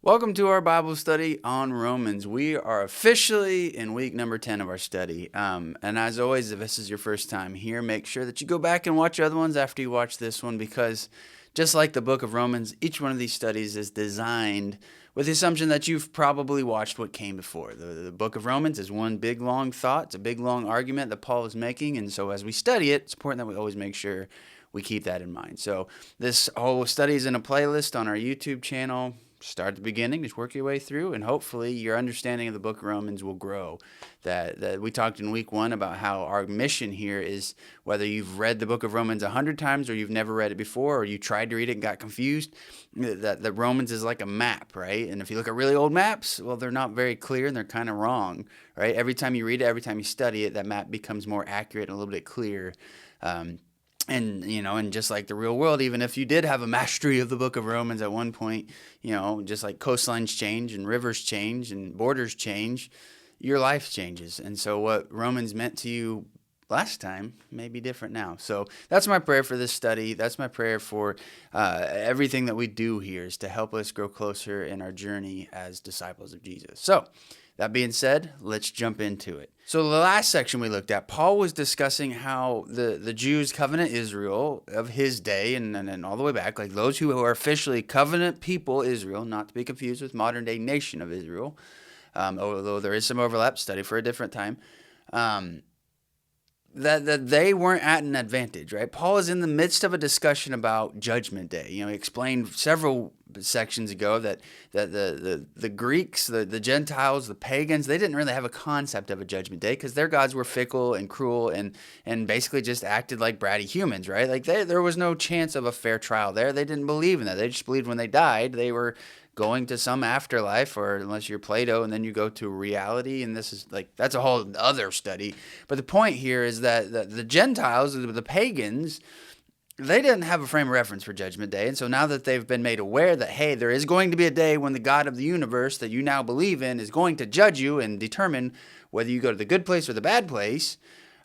Welcome to our Bible study on Romans. We are officially in week number 10 of our study. And as always, if this is your first time here, make sure that you go back and watch other ones after you watch this one, because just like the book of Romans, each one of these studies is designed with the assumption that you've probably watched what came before. The book of Romans is one big, long thought. It's a big, long argument that Paul is making. And so as we study it, it's important that we always make sure we keep that in mind. So this whole study is in a playlist on our YouTube channel. Start at the beginning, just work your way through, and hopefully your understanding of the book of Romans will grow. That we talked in week 1 about how our mission here is, whether you've read the book of Romans 100 times or you've never read it before, or you tried to read it and got confused, that Romans is like a map, right? And if you look at really old maps, well, they're not very clear and they're kind of wrong, right? Every time you read it, every time you study it, that map becomes more accurate and a little bit clearer. And just like the real world, even if you did have a mastery of the book of Romans at one point, just like coastlines change and rivers change and borders change, your life changes. And so what Romans meant to you last time may be different now. So that's my prayer for this study. That's my prayer for everything that we do here, is to help us grow closer in our journey as disciples of Jesus. So that being said, let's jump into it. So the last section we looked at, Paul was discussing how the Jews, covenant Israel of his day and all the way back, like those who are officially covenant people Israel, not to be confused with modern day nation of Israel, although there is some overlap, study for a different time, that they weren't at an advantage, right? Paul is in the midst of a discussion about Judgment Day. He explained several sections ago that the Greeks, the Gentiles, the pagans, they didn't really have a concept of a Judgment Day because their gods were fickle and cruel and basically just acted like bratty humans, right? Like there was no chance of a fair trial there. They didn't believe in that. They just believed when they died, they were going to some afterlife, or unless you're Plato, and then you go to reality, and this is like, that's a whole other study. But the point here is that the Gentiles, the pagans, they didn't have a frame of reference for Judgment Day. And so now that they've been made aware that, hey, there is going to be a day when the God of the universe that you now believe in is going to judge you and determine whether you go to the good place or the bad place,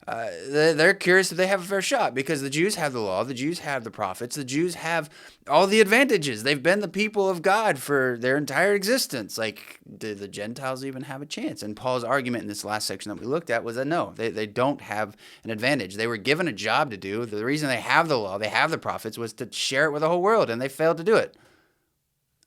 they're curious if they have a fair shot, because the Jews have the law, the Jews have the prophets, the Jews have all the advantages. They've been the people of God for their entire existence. Like, do the Gentiles even have a chance? And Paul's argument in this last section that we looked at was that no, they don't have an advantage. They were given a job to do. The reason they have the law, they have the prophets, was to share it with the whole world, and they failed to do it.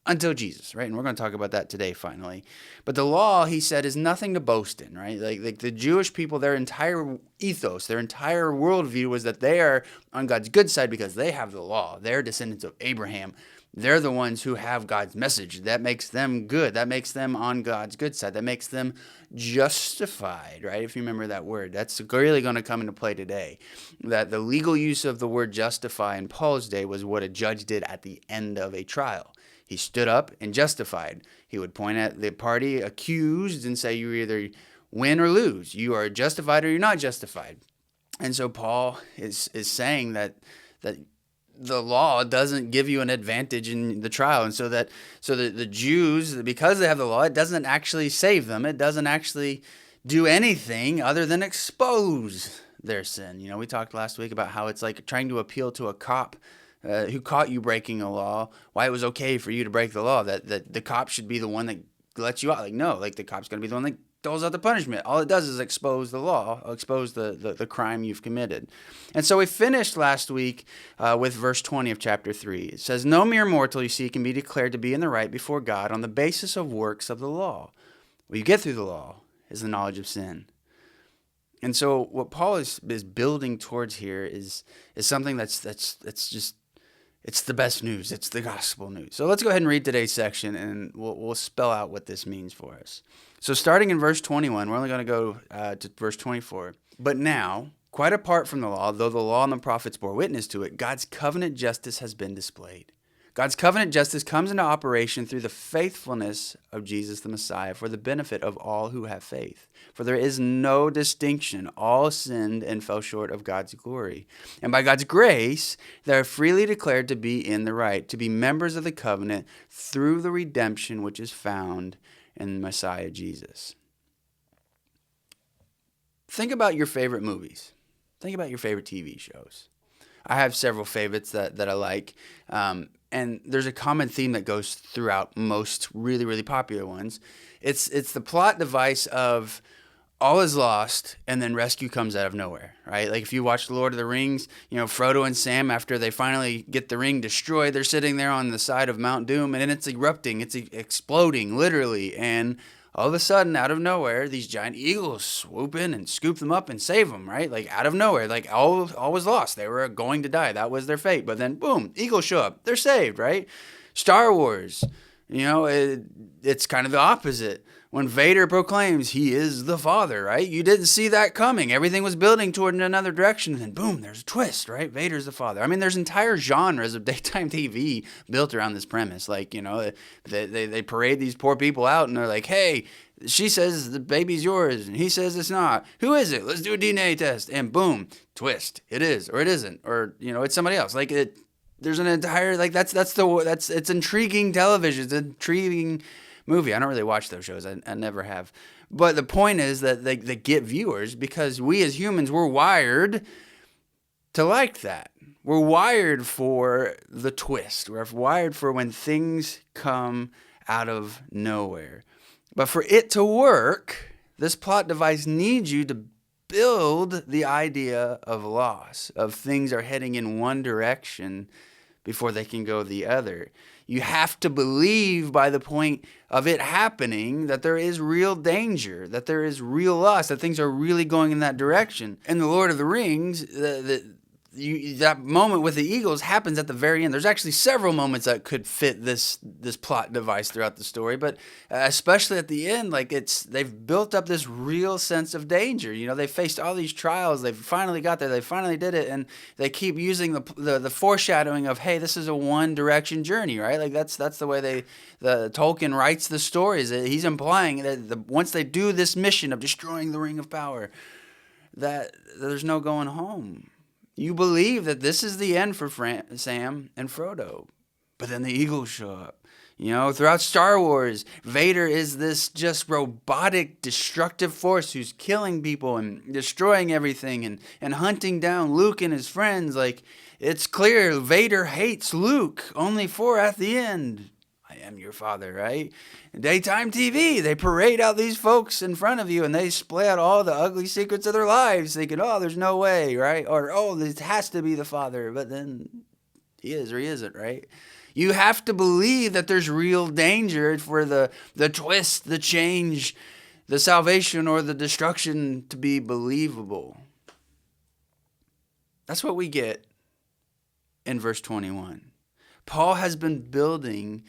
Until Jesus, right? And we're going to talk about that today, finally. But the law, he said, is nothing to boast in, right? Like the Jewish people, their entire ethos, their entire worldview was that they are on God's good side because they have the law. They're descendants of Abraham. They're the ones who have God's message. That makes them good. That makes them on God's good side. That makes them justified, right? If you remember that word, that's really going to come into play today. That the legal use of the word justify in Paul's day was what a judge did at the end of a trial. He stood up and justified. He would point at the party accused and say, you either win or lose. You are justified or you're not justified. And so Paul is saying that the law doesn't give you an advantage in the trial. And so the Jews, because they have the law, it doesn't actually save them. It doesn't actually do anything other than expose their sin. We talked last week about how it's like trying to appeal to a cop who caught you breaking a law, why it was okay for you to break the law, that the cop should be the one that lets you out. Like, no, like the cop's going to be the one that doles out the punishment. All it does is expose the law, expose the crime you've committed. And so we finished last week with verse 20 of chapter 3. It says, no mere mortal, you see, can be declared to be in the right before God on the basis of works of the law. What you get through the law is the knowledge of sin. And so what Paul is building towards here is something that's just, it's the best news. It's the gospel news. So let's go ahead and read today's section, and we'll spell out what this means for us. So starting in verse 21, we're only going to go to verse 24. But now, quite apart from the law, though the law and the prophets bore witness to it, God's covenant justice has been displayed. God's covenant justice comes into operation through the faithfulness of Jesus the Messiah for the benefit of all who have faith. For there is no distinction. All sinned and fell short of God's glory. And by God's grace, they are freely declared to be in the right, to be members of the covenant through the redemption which is found in Messiah Jesus. Think about your favorite movies. Think about your favorite TV shows. I have several favorites that I like. And and there's a common theme that goes throughout most really, really popular ones. It's the plot device of all is lost and then rescue comes out of nowhere, right? Like if you watch The Lord of the Rings, Frodo and Sam, after they finally get the ring destroyed, they're sitting there on the side of Mount Doom, and then it's erupting, it's exploding literally, and all of a sudden, out of nowhere, these giant eagles swoop in and scoop them up and save them, right? Like out of nowhere, like all was lost. They were going to die. That was their fate. But then, boom, eagles show up. They're saved, right? Star Wars, it's kind of the opposite. When Vader proclaims he is the Father, right? You didn't see that coming. Everything was building toward another direction, and then boom, there's a twist, right? Vader's the Father. I mean, there's entire genres of daytime TV built around this premise. Like, they parade these poor people out, and they're like, hey, she says the baby's yours, and he says it's not. Who is it? Let's do a DNA test, and boom, twist. It is, or it isn't, or it's somebody else. Like there's an entire it's intriguing television. It's intriguing movie. I don't really watch those shows. I never have. But the point is that they get viewers because we as humans, we're wired to like that. We're wired for the twist. We're wired for when things come out of nowhere. But for it to work, this plot device needs you to build the idea of loss, of things are heading in one direction before they can go the other. You have to believe by the point of it happening that there is real danger, that there is real loss, that things are really going in that direction. In The Lord of the Rings, that moment with the eagles happens at the very end. There's actually several moments that could fit this plot device throughout the story, but especially at the end, like they've built up this real sense of danger. They faced all these trials. They've finally got there. They finally did it, and they keep using the foreshadowing of, hey, this is a one direction journey, right? Like that's the way the Tolkien writes the stories. He's implying that once they do this mission of destroying the Ring of Power, that there's no going home. You believe that this is the end for Sam and Frodo. But then the eagles show up. Throughout Star Wars, Vader is this just robotic, destructive force who's killing people and destroying everything and hunting down Luke and his friends. Like, it's clear Vader hates Luke, only for at the end, I am your father, right? Daytime TV, they parade out these folks in front of you and they display out all the ugly secrets of their lives, thinking, oh, there's no way, right? Or, oh, this has to be the Father, but then he is or he isn't, right? You have to believe that there's real danger for the twist, the change, the salvation, or the destruction to be believable. That's what we get in verse 21. Paul has been building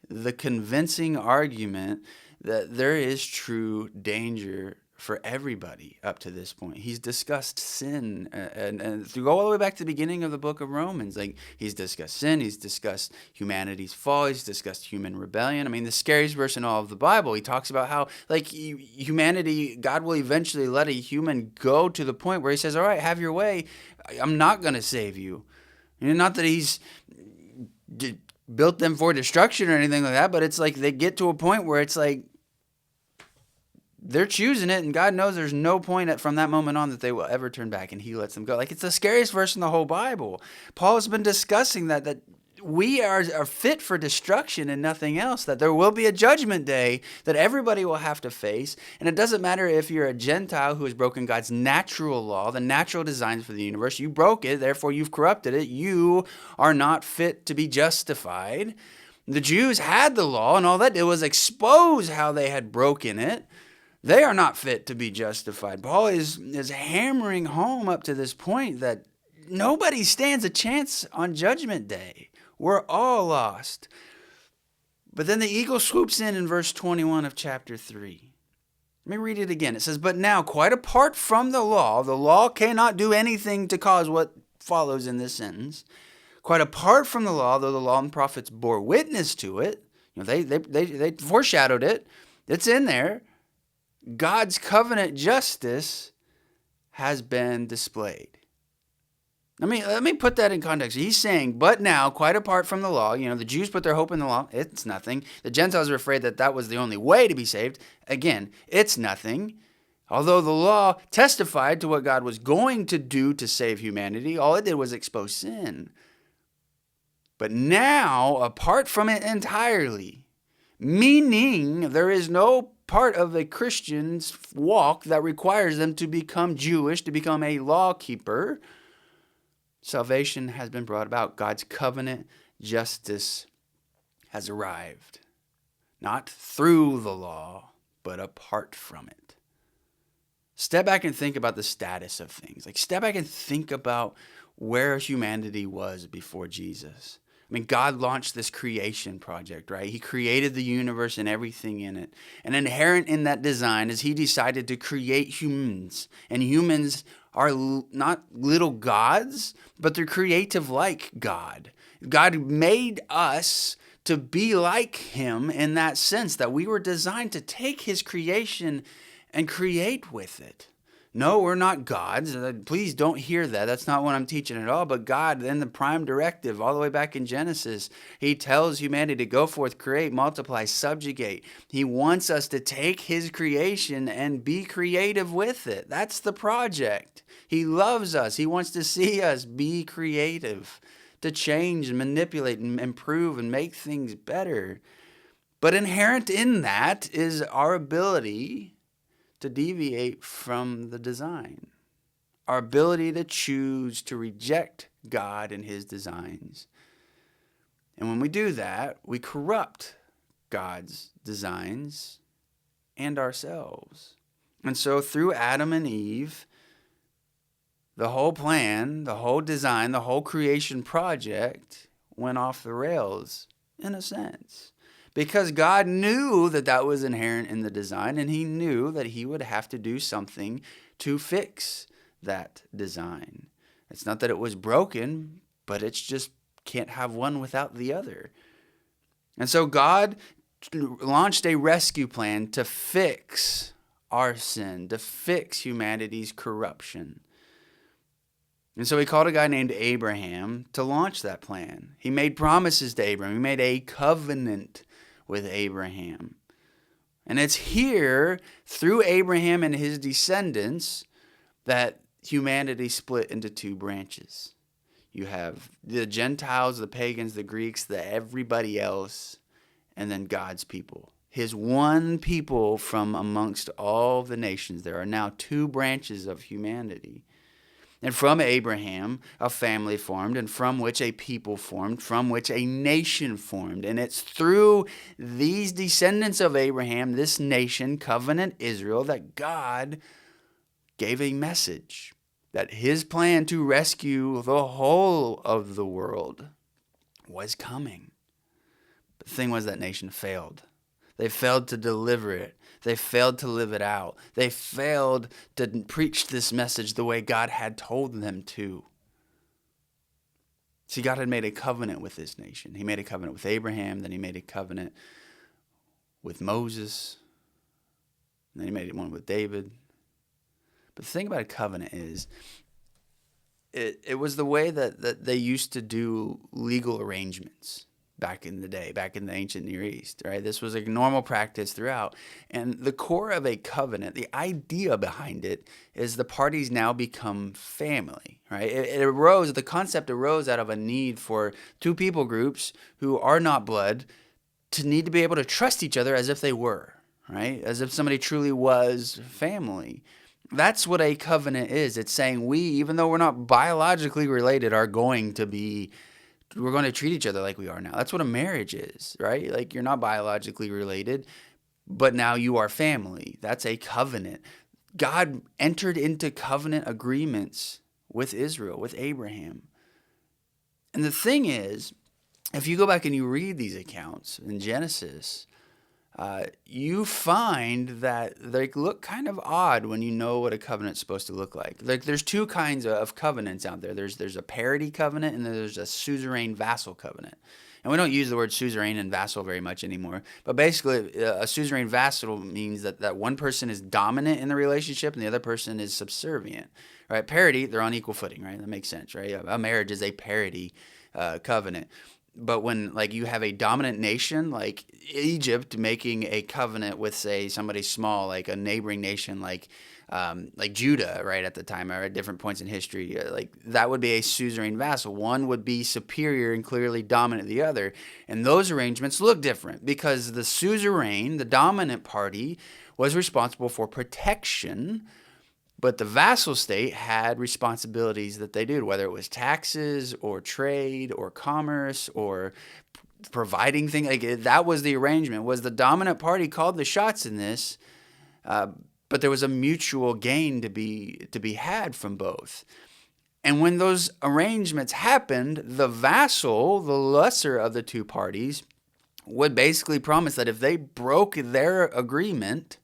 the convincing argument that there is true danger for everybody up to this point. He's discussed sin and through all the way back to the beginning of the book of Romans. Like, he's discussed sin, he's discussed humanity's fall, he's discussed human rebellion. I mean, the scariest verse in all of the Bible, he talks about how, like, humanity, God will eventually let a human go to the point where he says, all right, have your way. I'm not going to save you. Not that he's built them for destruction or anything like that, but it's like they get to a point where it's like they're choosing it, and God knows there's no point from that moment on that they will ever turn back, and he lets them go. Like, it's the scariest verse in the whole Bible. Paul has been discussing that we are fit for destruction and nothing else, that there will be a judgment day that everybody will have to face, and it doesn't matter if you're a Gentile who has broken God's natural law, the natural designs for the universe. You broke it, therefore you've corrupted it. You are not fit to be justified. The Jews had the law, and all that did was expose how they had broken it. They are not fit to be justified. Paul is hammering home up to this point that nobody stands a chance on Judgment Day. We're all lost. But then the eagle swoops in verse 21 of chapter 3. Let me read it again. It says, but now, quite apart from the law cannot do anything to cause what follows in this sentence. Quite apart from the law, though the law and prophets bore witness to it, they foreshadowed it, it's in there, God's covenant justice has been displayed. Let me put that in context. He's saying, but now, quite apart from the law, the Jews put their hope in the law. It's nothing. The Gentiles were afraid that was the only way to be saved. Again, it's nothing. Although the law testified to what God was going to do to save humanity, all it did was expose sin. But now, apart from it entirely, meaning there is no part of a Christian's walk that requires them to become Jewish, to become a law keeper, salvation has been brought about. God's covenant justice has arrived. Not through the law, but apart from it. Step back and think about the status of things. Like, step back and think about where humanity was before Jesus. I mean, God launched this creation project, right? He created the universe and everything in it. And inherent in that design is he decided to create humans. And humans are not little gods, but they're creative like God. God made us to be like him in that sense, that we were designed to take his creation and create with it. No, we're not gods. Please don't hear that. That's not what I'm teaching at all. But God, in the prime directive, all the way back in Genesis, he tells humanity to go forth, create, multiply, subjugate. He wants us to take his creation and be creative with it. That's the project. He loves us. He wants to see us be creative, to change and manipulate and improve and make things better. But inherent in that is our ability to deviate from the design. Our ability to choose to reject God and his designs. And when we do that, we corrupt God's designs and ourselves. And so through Adam and Eve, the whole plan, the whole design, the whole creation project went off the rails, in a sense. Because God knew that that was inherent in the design, and he knew that he would have to do something to fix that design. It's not that it was broken, but it's just can't have one without the other. And so God launched a rescue plan to fix our sin, to fix humanity's corruption. And so he called a guy named Abraham to launch that plan. He made promises to Abraham. He made a covenant with Abraham. And it's here, through Abraham and his descendants, that humanity split into two branches. You have the Gentiles, the pagans, the Greeks, the everybody else, and then God's people. His one people from amongst all the nations. There are now two branches of humanity. And from Abraham, a family formed, and from which a people formed, from which a nation formed. And it's through these descendants of Abraham, this nation, covenant Israel, that God gave a message that his plan to rescue the whole of the world was coming. But the thing was, that nation failed. They failed to deliver it. They failed to live it out. They failed to preach this message the way God had told them to. See, God had made a covenant with this nation. He made a covenant with Abraham, then he made a covenant with Moses, and then he made one with David. But the thing about a covenant is, it was the way that they used to do legal arrangements back in the day, back in the ancient Near East, right? This was a normal practice throughout. And the core of a covenant, the idea behind it, is the parties now become family, right? The concept arose out of a need for two people groups who are not blood to need to be able to trust each other as if they were, right? As if somebody truly was family. That's what a covenant is. It's saying we, even though we're not biologically related, we're going to treat each other like we are now. That's what a marriage is, right? Like, you're not biologically related, but now you are family. That's a covenant. God entered into covenant agreements with Israel, with Abraham. And the thing is, if you go back and you read these accounts in Genesis, you find that they look kind of odd when you know what a covenant's supposed to look like. Like, there's two kinds of covenants out there. There's a parity covenant, and then there's a suzerain vassal covenant. And we don't use the word suzerain and vassal very much anymore. But basically, a suzerain vassal means that one person is dominant in the relationship and the other person is subservient. Right? Parity, they're on equal footing, right? That makes sense, right? A marriage is a parity covenant. But when like you have a dominant nation like Egypt making a covenant with, say, somebody small, like a neighboring nation, like Judah, right at the time, or at different points in history, like that would be a suzerain vassal. One would be superior and clearly dominant the other, and those arrangements look different because the suzerain, the dominant party, was responsible for protection. But the vassal state had responsibilities that they did, whether it was taxes or trade or commerce or providing things. Like that was the arrangement. Was the dominant party called the shots in this? But there was a mutual gain to be had from both. And when those arrangements happened, the vassal, the lesser of the two parties, would basically promise that if they broke their agreement,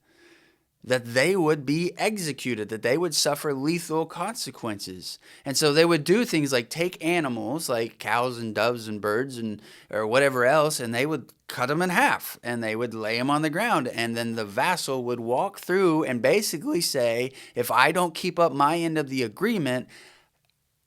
that they would be executed, that they would suffer lethal consequences. And so they would do things like take animals like cows and doves and birds and or whatever else, and they would cut them in half and they would lay them on the ground. And then the vassal would walk through and basically say, if I don't keep up my end of the agreement,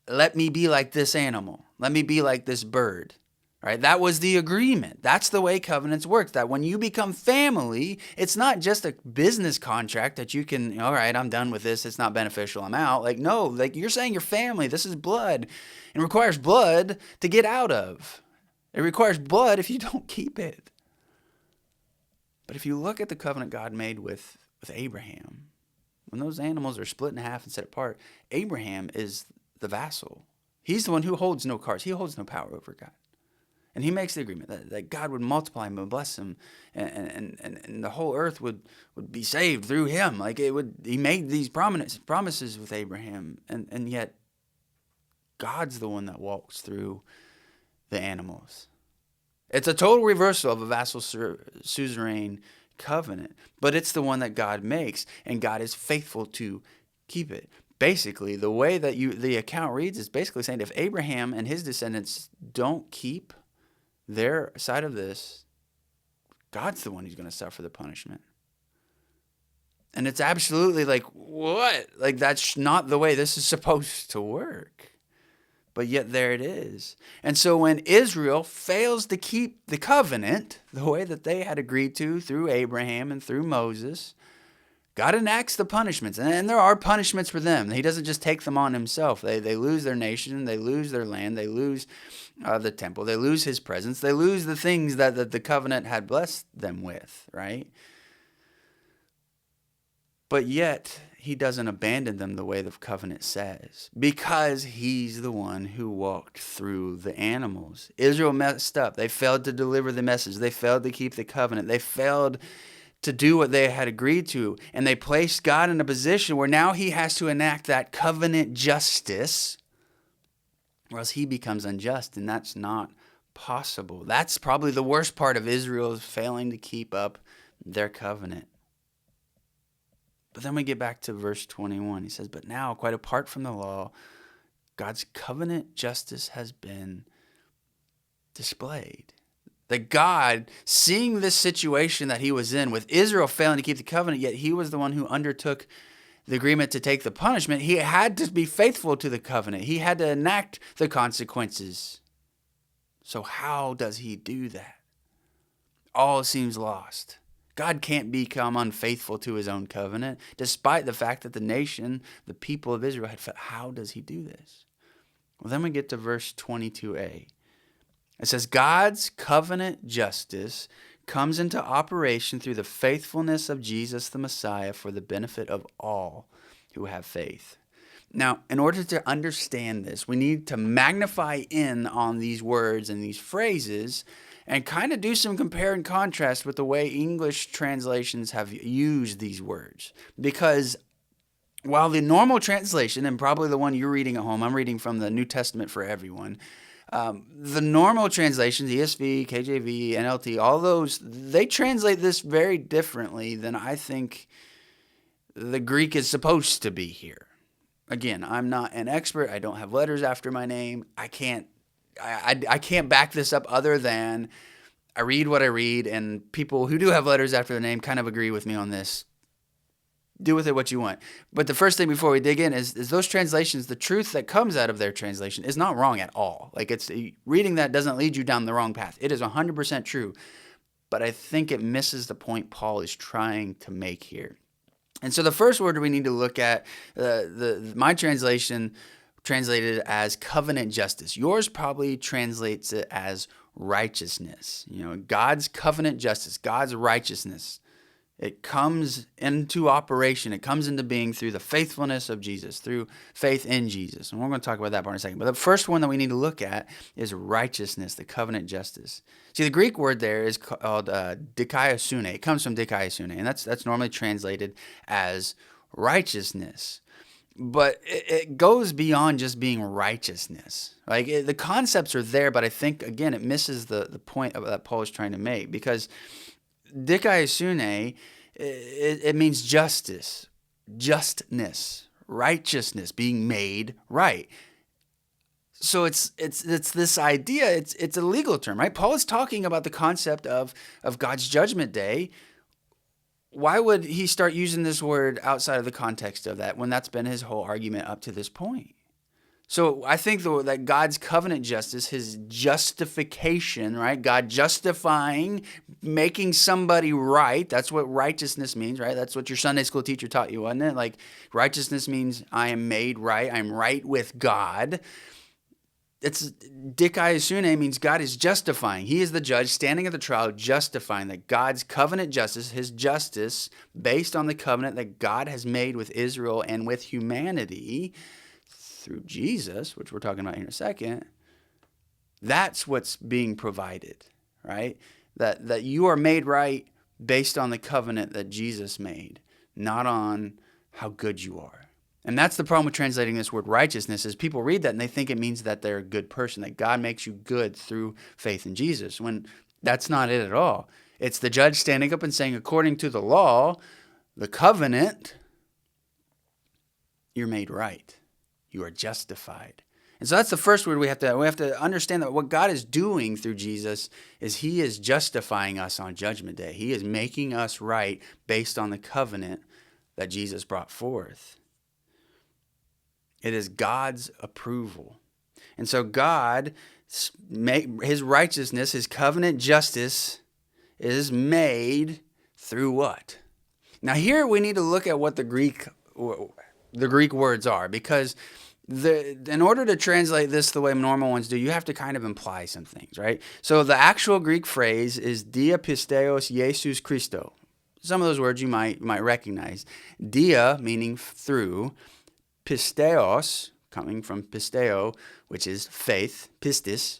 let me be like this animal. Let me be like this bird. Right? That was the agreement. That's the way covenants work. That when you become family, it's not just a business contract that you can, all right, I'm done with this. It's not beneficial. I'm out. Like, no, like you're saying you're family. This is blood. It requires blood to get out of. It requires blood if you don't keep it. But if you look at the covenant God made with Abraham, when those animals are split in half and set apart, Abraham is the vassal. He's the one who holds no cards. He holds no power over God. And he makes the agreement that God would multiply him and bless him, and the whole earth would be saved through him. Like it would, he made these promises with Abraham, and yet God's the one that walks through the animals. It's a total reversal of a vassal suzerain covenant, but it's the one that God makes, and God is faithful to keep it. Basically, the way that the account reads is basically saying if Abraham and his descendants don't keep their side of this, God's the one who's going to suffer the punishment. And it's absolutely like, what? Like, that's not the way this is supposed to work. But yet there it is. And so when Israel fails to keep the covenant the way that they had agreed to through Abraham and through Moses, God enacts the punishments, and there are punishments for them. He doesn't just take them on himself. They lose their nation, they lose their land, they lose the temple, they lose his presence, they lose the things that the covenant had blessed them with, right? But yet, he doesn't abandon them the way the covenant says, because he's the one who walked through the animals. Israel messed up. They failed to deliver the message. They failed to keep the covenant. They failed to do what they had agreed to, and they placed God in a position where now he has to enact that covenant justice, or else he becomes unjust, and that's not possible. That's probably the worst part of Israel's failing to keep up their covenant. But then we get back to verse 21. He says, but now, quite apart from the law, God's covenant justice has been displayed. That God, seeing this situation that he was in with Israel failing to keep the covenant, yet he was the one who undertook the agreement to take the punishment. He had to be faithful to the covenant. He had to enact the consequences. So how does he do that? All seems lost. God can't become unfaithful to his own covenant, despite the fact that the nation, the people of Israel had failed. How does he do this? Well, then we get to verse 22a. It says, God's covenant justice comes into operation through the faithfulness of Jesus the Messiah for the benefit of all who have faith. Now, in order to understand this, we need to magnify in on these words and these phrases and kind of do some compare and contrast with the way English translations have used these words. Because while the normal translation, and probably the one you're reading at home, I'm reading from the New Testament for Everyone, the normal translations, ESV, KJV, NLT, all those, they translate this very differently than I think the Greek is supposed to be here. Again, I'm not an expert. I don't have letters after my name. I can't back this up other than I read what I read, and people who do have letters after their name kind of agree with me on this. do with it what you want. But the first thing before we dig in is those translations, the truth that comes out of their translation is not wrong at all. Like, it's reading that doesn't lead you down the wrong path. It is 100% true. But I think it misses the point Paul is trying to make here. And so the first word we need to look at, my translation translated as covenant justice. Yours probably translates it as righteousness. God's covenant justice, God's righteousness. It comes into operation. It comes into being through the faithfulness of Jesus, through faith in Jesus. And we're going to talk about that part in a second. But the first one that we need to look at is righteousness, the covenant justice. See, the Greek word there is called dikaiosune. It comes from dikaiosune, and that's normally translated as righteousness. But it goes beyond just being righteousness. Like, the concepts are there, but I think, again, it misses the point that Paul is trying to make, because dikaiosune, it means justice, justness, righteousness, being made right. So it's this idea. It's a legal term, right? Paul is talking about the concept of God's judgment day. Why would he start using this word outside of the context of that when that's been his whole argument up to this point? So I think that God's covenant justice, his justification, right? God justifying, making somebody right. That's what righteousness means, right? That's what your Sunday school teacher taught you, wasn't it? Like, righteousness means I am made right. I'm right with God. It's dikaiosune means God is justifying. He is the judge standing at the trial, justifying that God's covenant justice, his justice, based on the covenant that God has made with Israel and with humanity, through Jesus, which we're talking about here in a second, that's what's being provided, right? That you are made right based on the covenant that Jesus made, not on how good you are. And that's the problem with translating this word righteousness, is people read that and they think it means that they're a good person, that God makes you good through faith in Jesus, when that's not it at all. It's the judge standing up and saying, according to the law, the covenant, you're made right. You are justified. And so that's the first word we have to understand, that what God is doing through Jesus is he is justifying us on Judgment Day. He is making us right based on the covenant that Jesus brought forth. It is God's approval. And so God, his righteousness, his covenant justice is made through what? Now here we need to look at what the Greek words are, because in order to translate this the way normal ones do, you have to kind of imply some things, right? So the actual Greek phrase is dia pisteos Jesus Christo. Some of those words you might recognize. Dia meaning through, pisteos coming from pisteo, which is faith, pistis,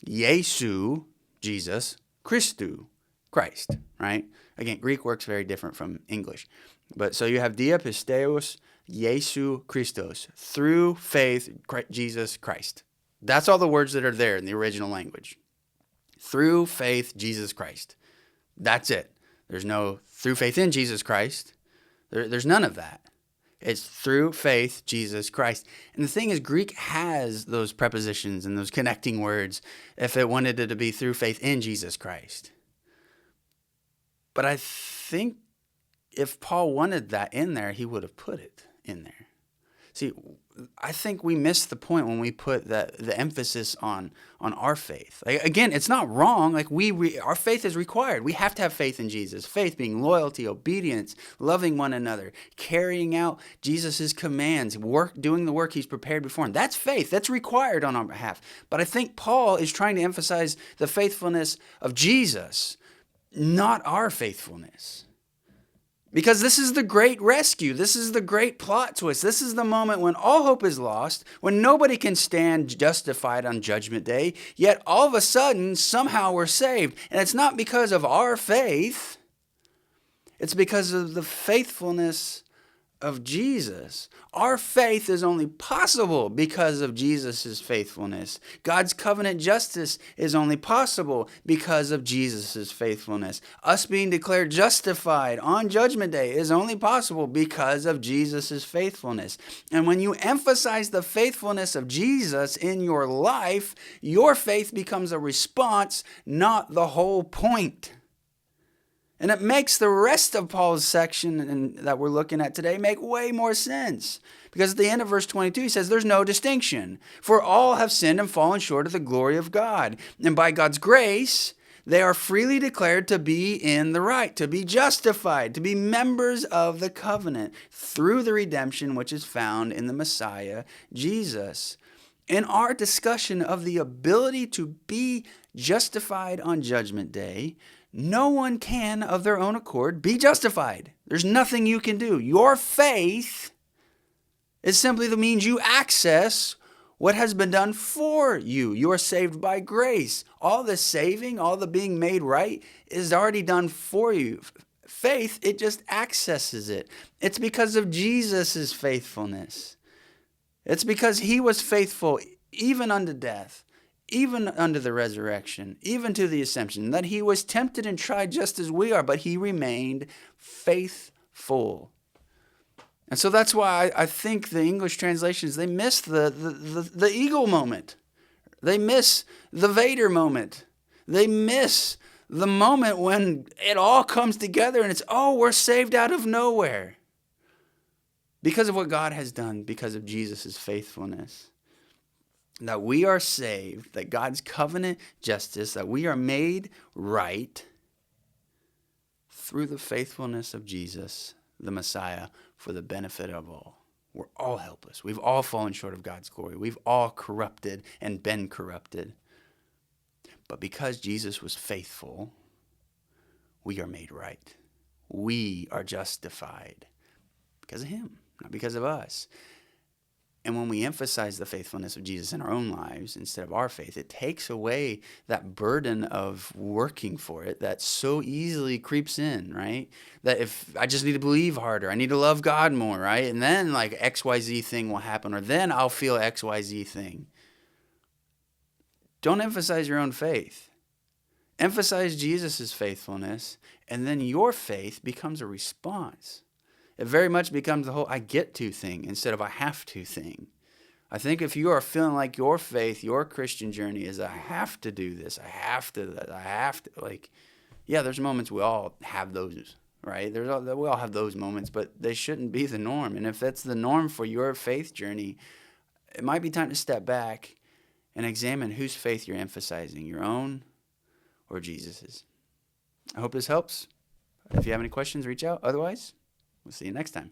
Jesu, Jesus, Christou, Christ, right? Again, Greek works very different from English. But so you have dia pisteos Jesu Christos, through faith, Jesus Christ. That's all the words that are there in the original language. Through faith, Jesus Christ. That's it. There's no through faith in Jesus Christ. There's none of that. It's through faith, Jesus Christ. And the thing is, Greek has those prepositions and those connecting words if it wanted it to be through faith in Jesus Christ. But I think if Paul wanted that in there, he would have put it in there. See, I think we miss the point when we put the emphasis on our faith. Like, again, it's not wrong. Like, our faith is required. We have to have faith in Jesus. Faith being loyalty, obedience, loving one another, carrying out Jesus' commands, doing the work he's prepared before him. That's faith. That's required on our behalf. But I think Paul is trying to emphasize the faithfulness of Jesus, not our faithfulness. Because this is the great rescue. This is the great plot twist. This is the moment when all hope is lost, when nobody can stand justified on Judgment Day, yet all of a sudden, somehow we're saved. And it's not because of our faith. It's because of the faithfulness of Jesus. Our faith is only possible because of Jesus' faithfulness. God's covenant justice is only possible because of Jesus' faithfulness. Us being declared justified on Judgment Day is only possible because of Jesus' faithfulness. And when you emphasize the faithfulness of Jesus in your life, your faith becomes a response, not the whole point. And it makes the rest of Paul's section that we're looking at today make way more sense. Because at the end of verse 22, he says, there's no distinction. For all have sinned and fallen short of the glory of God. And by God's grace, they are freely declared to be in the right, to be justified, to be members of the covenant through the redemption which is found in the Messiah, Jesus. In our discussion of the ability to be justified on Judgment Day, no one can, of their own accord, be justified. There's nothing you can do. Your faith is simply the means you access what has been done for you. You are saved by grace. All the saving, all the being made right is already done for you. Faith, it just accesses it. It's because of Jesus' faithfulness. It's because he was faithful even unto death, even unto the resurrection, even to the ascension, that he was tempted and tried just as we are, but he remained faithful. And so that's why I think the English translations, they miss the eagle moment. They miss the Vader moment. They miss the moment when it all comes together and it's, oh, we're saved out of nowhere. Because of what God has done, because of Jesus' faithfulness. That we are saved, that God's covenant justice, that we are made right through the faithfulness of Jesus, the Messiah, for the benefit of all. We're all helpless. We've all fallen short of God's glory. We've all corrupted and been corrupted. But because Jesus was faithful, we are made right. We are justified because of him, not because of us. And when we emphasize the faithfulness of Jesus in our own lives instead of our faith, it takes away that burden of working for it that so easily creeps in, right? That if I just need to believe harder, I need to love God more, right? And then like XYZ thing will happen, or then I'll feel XYZ thing. Don't emphasize your own faith. Emphasize Jesus' faithfulness, and then your faith becomes a response. It very much becomes the whole I get to thing instead of I have to thing. I think if you are feeling like your faith, your Christian journey is I have to do this, I have to, like, yeah, there's moments we all have those, right? We all have those moments, but they shouldn't be the norm. And if that's the norm for your faith journey, it might be time to step back and examine whose faith you're emphasizing, your own or Jesus's. I hope this helps. If you have any questions, reach out. Otherwise, we'll see you next time.